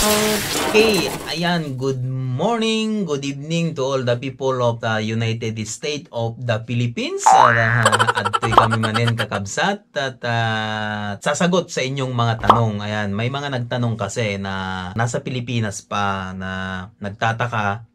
Okay, ayan, good morning, good evening to all the people of the United States of the Philippines. Adtoy kami manin kakabsat at sasagot sa inyong mga tanong. Ayan, may mga nagtanong kasi na nasa Pilipinas pa na nagtataka,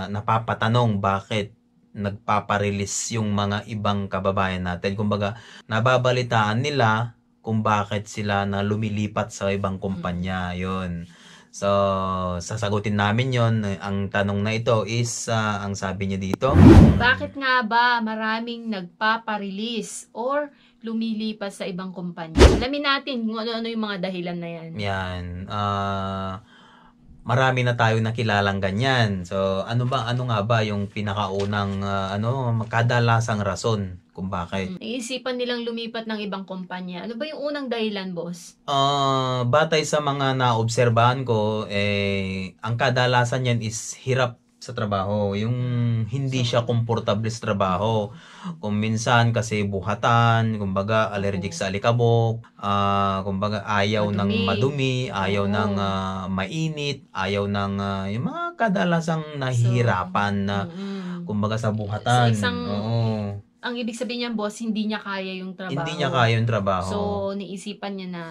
napapatanong bakit nagpaparelease yung mga ibang kababayan natin. Kumbaga, nababalitaan nila kung bakit sila na lumilipat sa ibang kumpanya. Yun. So, sasagutin namin yon. Ang tanong na ito is, ang sabi niya dito, bakit nga ba maraming nagpaparelease or lumilipat sa ibang kumpanya? Alamin natin kung ano-ano yung mga dahilan na yan. Yan. Marami na tayo nakilalang ganyan. So, ano nga ba yung pinakaunang, kadalasang rason kung bakit? Naisipan nilang lumipat ng ibang kumpanya. Ano ba yung unang dahilan, boss? Batay sa mga naobserbahan ko, ang kadalasan yan is hirap sa trabaho. Yung hindi siya komportable sa trabaho. Kung minsan kasi buhatan, kumbaga allergic sa alikabok, kumbaga ayaw ng madumi, ayaw ng mainit, ayaw ng yung mga kadalasang nahihirapan na kumbaga sa buhatan. Ang ibig sabihin niyan, boss, hindi niya kaya yung trabaho. Hindi niya kaya yung trabaho. So, niisipan niya na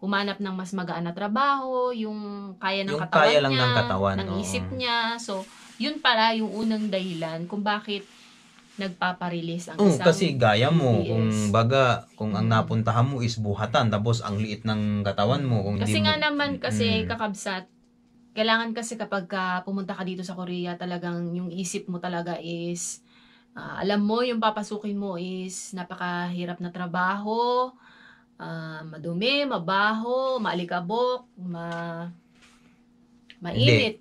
humanap ng mas magaan na trabaho, yung kaya ng katawan kaya lang niya, ng katawan, ng isip niya. So, yun pala yung unang dahilan kung bakit nagpaparelease ang isang kasi gaya mo, EPS. kung ang napuntahan mo is buhatan, tapos ang liit ng katawan mo. Kung kasi hindi nga mo, naman, kasi kakabsat, kailangan kasi kapag pumunta ka dito sa Korea, talagang yung isip mo talaga is, alam mo, yung papasukin mo is napakahirap na trabaho, madumi, mabaho, maalikabok, mainit.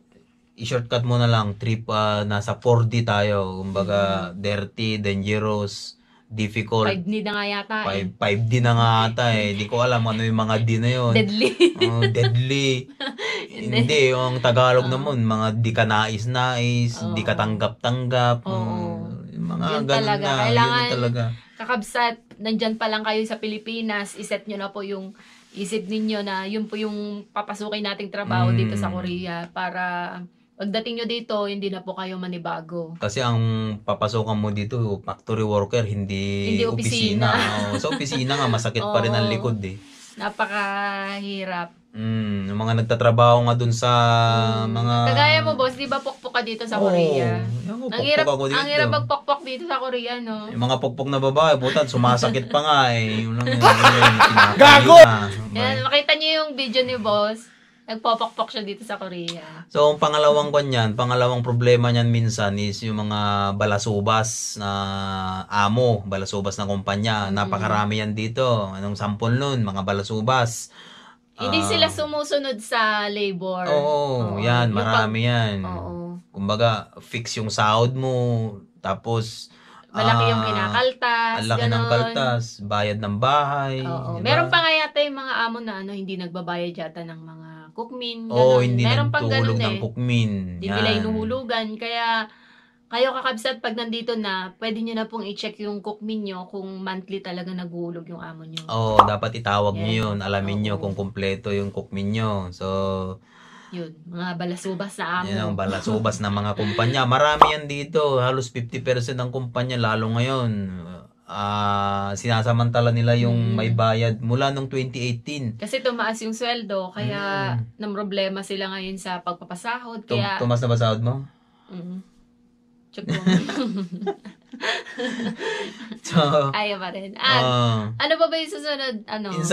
I-shortcut mo na lang, trip nasa 4D tayo, kumbaga dirty, dangerous, difficult. 5D na nga yata 5D na nga ata Di ko alam ano yung mga D na yun. Deadly. Deadly. Hindi, yung Tagalog naman, mga di ka nais-nais, di ka tanggap-tanggap. Mga yun ganun talaga. na. Kailangan, yun talaga. kakabsat, nandyan pa lang kayo sa Pilipinas, iset nyo na po yung isip ninyo na yun po yung papasukin nating trabaho dito sa Korea para pagdating nyo dito, hindi na po kayo manibago. Kasi ang papasukan mo dito, factory worker, hindi opisina. Sa opisina nga, masakit pa rin ang likod Napakahirap. Yung mga nagtatrabaho nga dun sa mga... Kagaya mo, boss, di ba pokpok ka dito sa Korea? Ang hirap magpokpok dito sa Korea, no? Yung mga pokpok na babae, butan, sumasakit pa nga Yung lang Gago! Yan, makita niyo yung video ni boss. Nagpopokpok siya dito sa Korea. So, ang pangalawang problema niyan minsan is yung mga balasubas na balasubas na kumpanya. Napakarami yan dito. Anong sampol nun? Mga balasubas. Hindi sila sumusunod sa labor. Yan. Marami yan. Kumbaga, fix yung sahod mo. Tapos, malaki yung kinakaltas. Ang laki ng kaltas. Bayad ng bahay. Diba? Meron pa nga yata yung mga amo na hindi nagbabayad yata ng mga cookmin. Hindi nagtulog ng cookmin. Hindi nila inuhulugan. Kaya, kayo kakabsat, pag nandito na, pwede nyo na pong i-check yung cookmin nyo kung monthly talaga naguhulog yung amo nyo. Dapat itawag nyo yun. Alamin nyo kung kumpleto yung cookmin nyo. So, yun, mga balasubas na amo. Yan ang balasubas na mga kumpanya. Marami yan dito. Halos 50% ng kumpanya, lalo ngayon. Sinasamantala nila yung may bayad mula nung 2018. Kasi tumaas yung sweldo, kaya namroblema sila ngayon sa pagpapasahod. Kaya tumas na ba sahod mo? So, ayaw pa rin. Ano ba yung susunod? Ang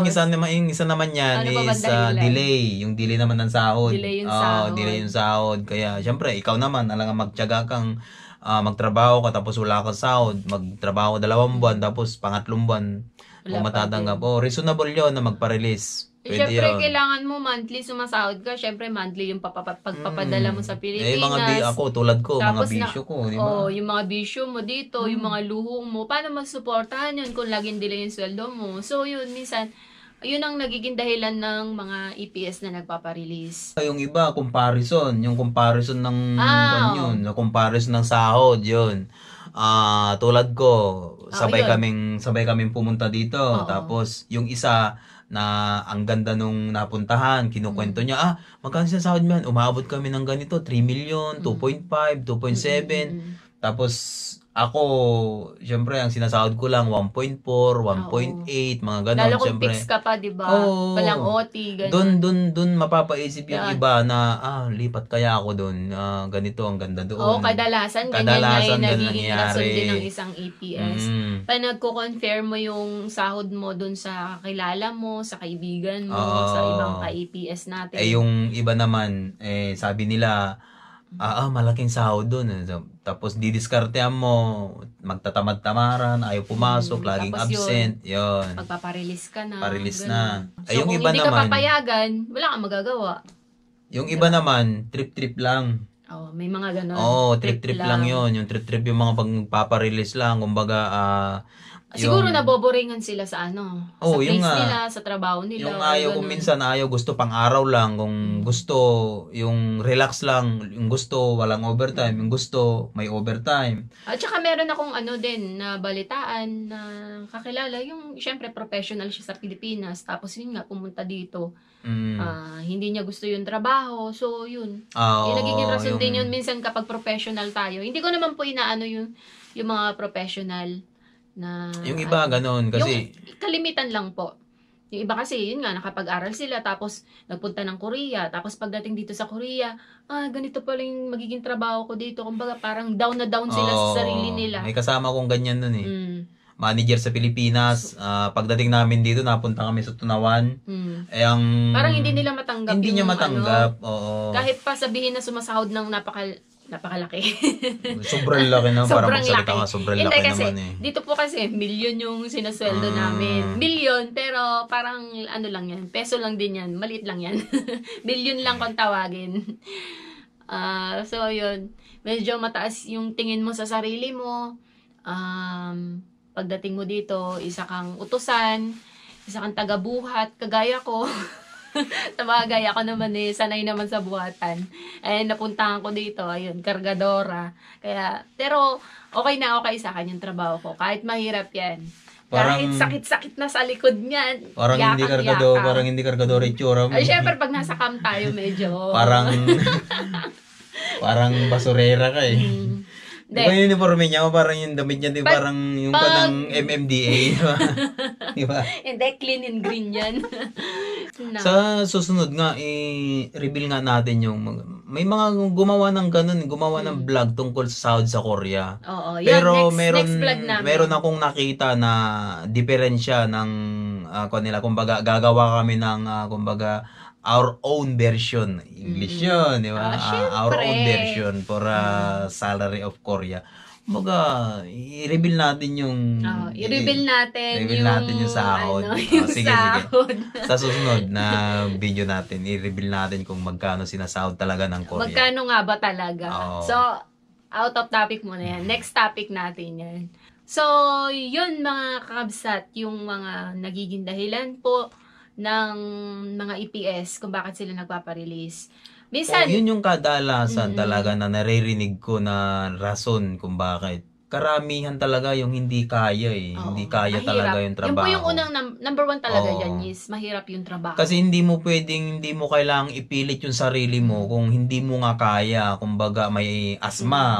isa naman yan is delay. Yung delay naman ng sahod. Delay yung sahod. Kaya, syempre, ikaw naman, alang magtiyaga kang magtrabaho ka tapos wala kang sahod. Magtrabaho 2 buwan tapos pangatlong buwan kung matatanggap. Reasonable yun na magpa-release. Siyempre, kailangan mo monthly sumasahod ka. Siyempre, monthly yung pagpapadala mo sa Pilipinas. Tulad ko, tapos mga bisyo ko. Diba? Yung mga bisyo mo dito, yung mga luho mo. Paano magsuportahan yun kung laging delay yung sweldo mo? So, yun, minsan, yun ang nagiging dahilan ng mga EPS na nagpaparelease. Yung iba, comparison. Yung comparison ng yun. Yung comparison ng sahod, yun. Tulad ko, sabay kaming pumunta dito. Tapos, yung isa, na ang ganda nung napuntahan, kinukwento niya, magkano sinasahod mo yan? Umabot kami ng ganito, 3 million, 2.5, 2.7. Tapos ako, syempre, ang sinasahod ko lang 1.4, 1.8, mga ganon. Lalo kung Syempre, fix ka pa, di ba? Oo. Walang OT, ganun. Doon mapapaisip yung Yan. iba na, lipat kaya ako doon. Ganito, ang ganda doon. Oo, kadalasan ganyan nga yung ganun nagiging rason din ng isang EPS. Mm. Pa nagko-confirm mo yung sahod mo doon sa kakilala mo, sa kaibigan mo, Oo. sa ibang ka-EPS natin. Yung iba naman, sabi nila, malaking sahod doon. Tapos didiskartehan mo, magtatamad-tamaran, ayaw pumasok, laging Tapos absent. Yun. Magpaparelease ka na. Parelease ganun. na. So, Yung kung iba hindi ka naman, papayagan, wala kang magagawa. yung iba naman, trip-trip lang. Oh, may mga ganun. Oo, trip-trip lang yun. Yung trip-trip yung mga pagpaparelease lang. Kumbaga, Siguro naboboringan sila sa sa yung place nila, sa trabaho nila. yung or ayaw kung ganun. minsan gusto pang araw lang, kung gusto yung relax lang, yung gusto walang overtime, yung gusto may overtime. At saka meron akong din na balitaan na kakilala yung syempre professional siya sa Pilipinas tapos yun nga pumunta dito. Hindi niya gusto yung trabaho. So yun. Yung nagiging rason din yun minsan kapag professional tayo. Hindi ko naman po inaano yung mga professional na Yung iba ganun kasi yung kalimitan lang po. Yung iba kasi, yun nga, nakapag-aral sila, tapos nagpunta ng Korea, tapos pagdating dito sa Korea, ganito pala yung magiging trabaho ko dito. Kumbaga, parang down na down sila sa sarili nila. May kasama kong ganyan nun Manager sa Pilipinas, pagdating namin dito, napunta kami sa Tunawan. Parang hindi nila matanggap hindi niya matanggap. Oo. Kahit pa sabihin na sumasahod ng napakalaki. Sobrang laki na. Parang Sobrang magsalita laki. ka, sobrang Hindi, laki kasi, naman dito po kasi, milyon yung sinasweldo namin. Milyon, pero parang lang yan. Peso lang din yan. Maliit lang yan. Milyon lang kung tawagin. So, yun. Medyo mataas yung tingin mo sa sarili mo. Pagdating mo dito, isa kang utusan, isa kang tagabuhat, kagaya ko. Sabagay, ako naman sanay naman sa buhatan. Napuntahan ko dito, ayun, kargadora. Pero okay na okay sa akin yung trabaho ko. Kahit mahirap yan. Kahit sakit-sakit na sa likod niyan. Parang hindi kargadora itsura mo. Ay, syempre, pag nasa cam tayo, medyo... parang basurera ka eh. Di ba yung uniforme niya? Parang yung damit niya, parang yung ng MMDA. Di ba? Hindi, clean and green yan. Sa susunod nga, i-reveal nga natin yung may mga gumawa ng ganun, gumawa ng vlog tungkol sa sahod sa Korea. Oo, yan, pero next vlog namin. meron akong nakita na diferensya ng kanila. Kumbaga, gagawa kami ng our own version. English yun, di ba? Our own version for salary of Korea. Kumbaga, i-reveal natin yung... i-reveal natin yung sahod. Sige. Sa susunod na video natin, i-reveal natin kung magkano sinasahod talaga ng Korea. Magkano nga ba talaga? So, out of topic muna yan. Next topic natin yan. So, yun mga kakabsat, yung mga nagiging dahilan po ng mga EPS kung bakit sila nagpaparelease. Minsan, yun yung kadalasan talaga na naririnig ko na rason kung bakit. Karamihan talaga yung hindi kaya hindi kaya mahirap. Talaga yung trabaho. Yung po yung unang number one talaga dyan is mahirap yung trabaho. Kasi hindi mo kailangang ipilit yung sarili mo kung hindi mo nga kaya. Kumbaga may asma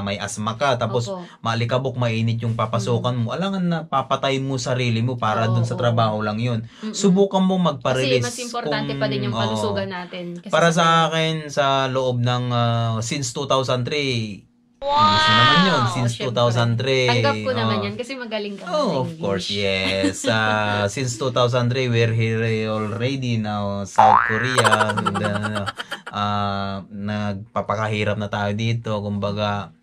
ka, tapos maalikabok, mainit yung papasukan mo. Alangan na papatay mo sarili mo para dun sa trabaho lang yun. Subukan mo magpa-release. Kasi mas importante pa din yung kalusugan natin. Kasi para sa akin, sa loob ng since 2003, gusto naman yun, since 2003. Tanggap ko naman yan kasi magaling ka sa English. Of course, yes. Since 2003, we're here already now, South Korea. Nagpapakahirap na tayo dito. Kumbaga,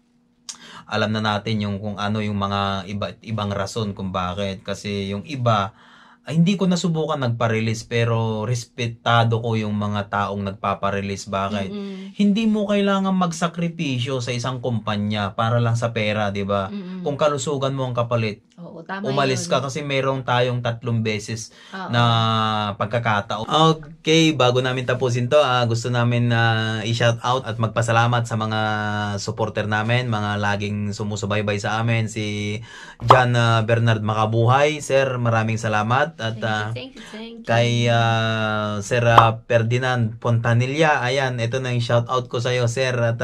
alam na natin yung kung ano yung mga ibang rason kung bakit. Kasi yung iba, hindi ko nasubukan nagpa-release pero respetado ko yung mga taong nagpapa-release. Bakit? Hindi mo kailangan magsakripisyo sa isang kumpanya para lang sa pera, di ba? Kung kalusugan mo ang kapalit. Oo, tama umalis yun. ka kasi merong tayong 3 beses Oo. na pagkakataon. Okay, bago namin tapusin to, gusto namin i-shout out at magpasalamat sa mga supporter namin, mga laging sumusubaybay sa amin, si John Bernard Makabuhay. Sir, maraming salamat. At Thank you. kay Sir Ferdinand Pontanilla, ayan, ito na yung shout out ko sa iyo, sir. At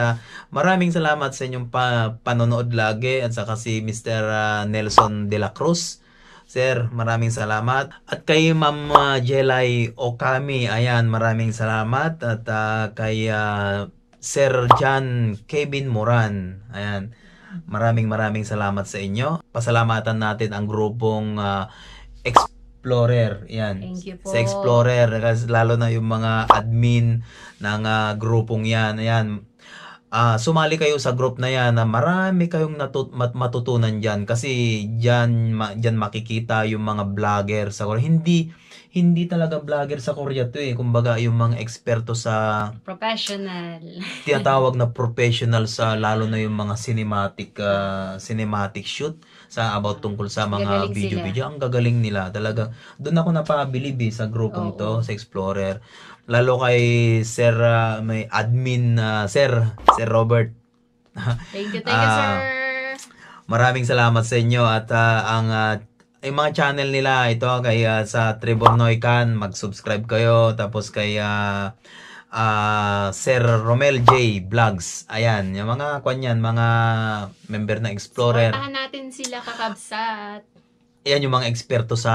maraming salamat sa inyong panonood lagi. At saka si Mr. Nelson de la Cruz, sir, maraming salamat. At kay Ma'am Jelay Okami, ayan, maraming salamat. At kay Sir John Kevin Moran, ayan, maraming salamat sa inyo. Pasalamatan natin ang grupong Explorer, yan. Thank you po. Sa Explorer, kasi lalo na yung mga admin ng grupong yan, ayan. Sumali kayo sa group na yan na marami kayong matutunan dyan kasi dyan makikita yung mga vlogger sa Korea. Hindi talaga vlogger sa Korea to kumbaga yung mga eksperto sa professional. Tinatawag na professional sa lalo na yung mga cinematic shoot sa about tungkol sa mga video. Ang gagaling nila talaga. Doon ako napabilib sa grupong to, sa Explorer. Lalo kay Sir may admin Sir Robert. Thank you, sir. Maraming salamat sa inyo at yung mga channel nila ito kay sa Trevor Noican, mag-subscribe kayo, tapos kay Sir Romel J Vlogs. Ayan, yung mga mga member na Explorer. Supportahan natin sila, kakabsat. Ayan yung mga eksperto sa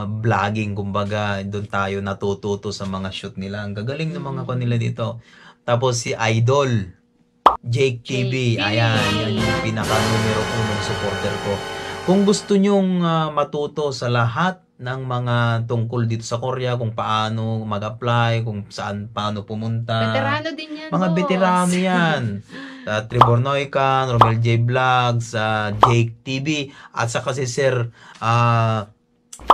vlogging, kumbaga doon tayo natututo sa mga shoot nila. Ang gagaling ng mga nila dito. Tapos si Idol Jake TV, ayan, yan yung pinaka numero 1 supporter ko. Kung gusto nyong matuto sa lahat ng mga tungkol dito sa Korea, kung paano mag-apply, kung paano pumunta. Veterano din yan, mga boss. veterano yan. Trevor Noican, Romel J Vlogs, Jake TV, at saka si Sir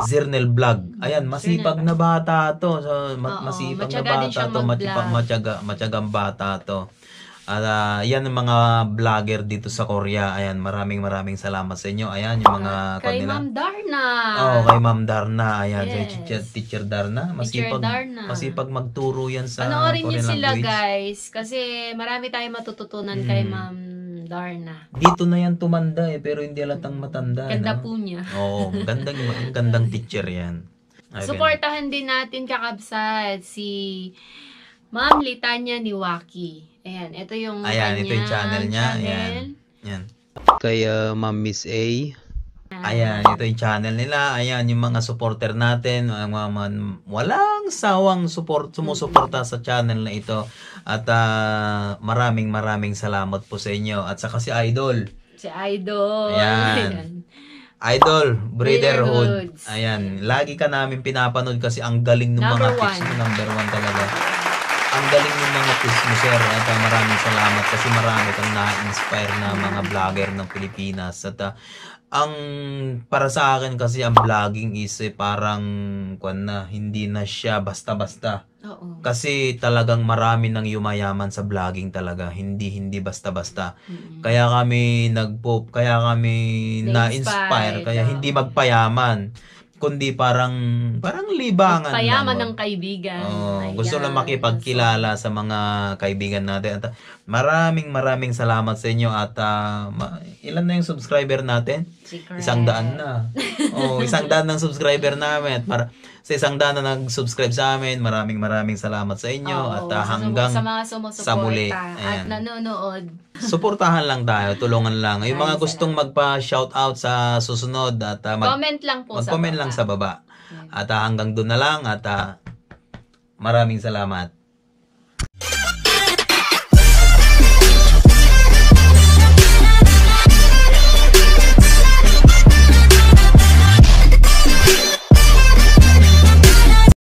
Zernel Vlog. Ayan, masipag na bata to. So, masipag na bata to, matyagang bata to. At yan ang mga vlogger dito sa Korea. Ayan, maraming salamat sa inyo. Ayan, yung mga kay Ma'am Darna. Kay Ma'am Darna. Ayan, yes. Teacher Darna. Masipag magturo yan sa panoorin Korean niyo sila, language. Guys. Kasi marami tayong matututunan kay Ma'am Darna. Dito na yan tumanda pero hindi alatang matanda. Ganda po niya. Oo, gandang teacher yan. Supportahan din natin, kakabsat, si Ma'am Litanya Niwaki. Ayan, ito yung ito yung channel niya. Ayan. Kay Ma'am Miss A. Ayan, ito yung channel nila. Ayan, yung mga supporter natin. Walang sawang sumusuporta sa channel na ito. At maraming salamat po sa inyo. At saka si Idol. Ayan. Idol, Brotherhood. Ayan, lagi ka namin pinapanood kasi ang galing ng mga tips mo. Number 1 talaga. Ang galing ng mga tips mo, sir. At maraming salamat kasi marami kang na-inspire na mga vlogger ng Pilipinas. At ang para sa akin kasi ang vlogging is parang hindi na siya basta-basta. Oo. Kasi talagang marami nang yumayaman sa vlogging talaga, hindi basta-basta. Kaya kami na-inspire, kaya hindi magpayaman, kundi parang libangan payaman lang. ng kaibigan. Gusto lang makipagkilala sa mga kaibigan natin. At maraming salamat sa inyo. At ilan na yung subscriber natin? Secret. 100 na. 100 ng subscriber namin. At sa 100 na nag-subscribe sa amin, maraming salamat sa inyo. At hanggang sa mga sa muli. At nanonood. Suportahan lang tayo, tulungan lang. Yung mga gustong magpa-shoutout sa susunod at comment lang po mag-comment lang sa baba. At hanggang doon na lang at maraming salamat.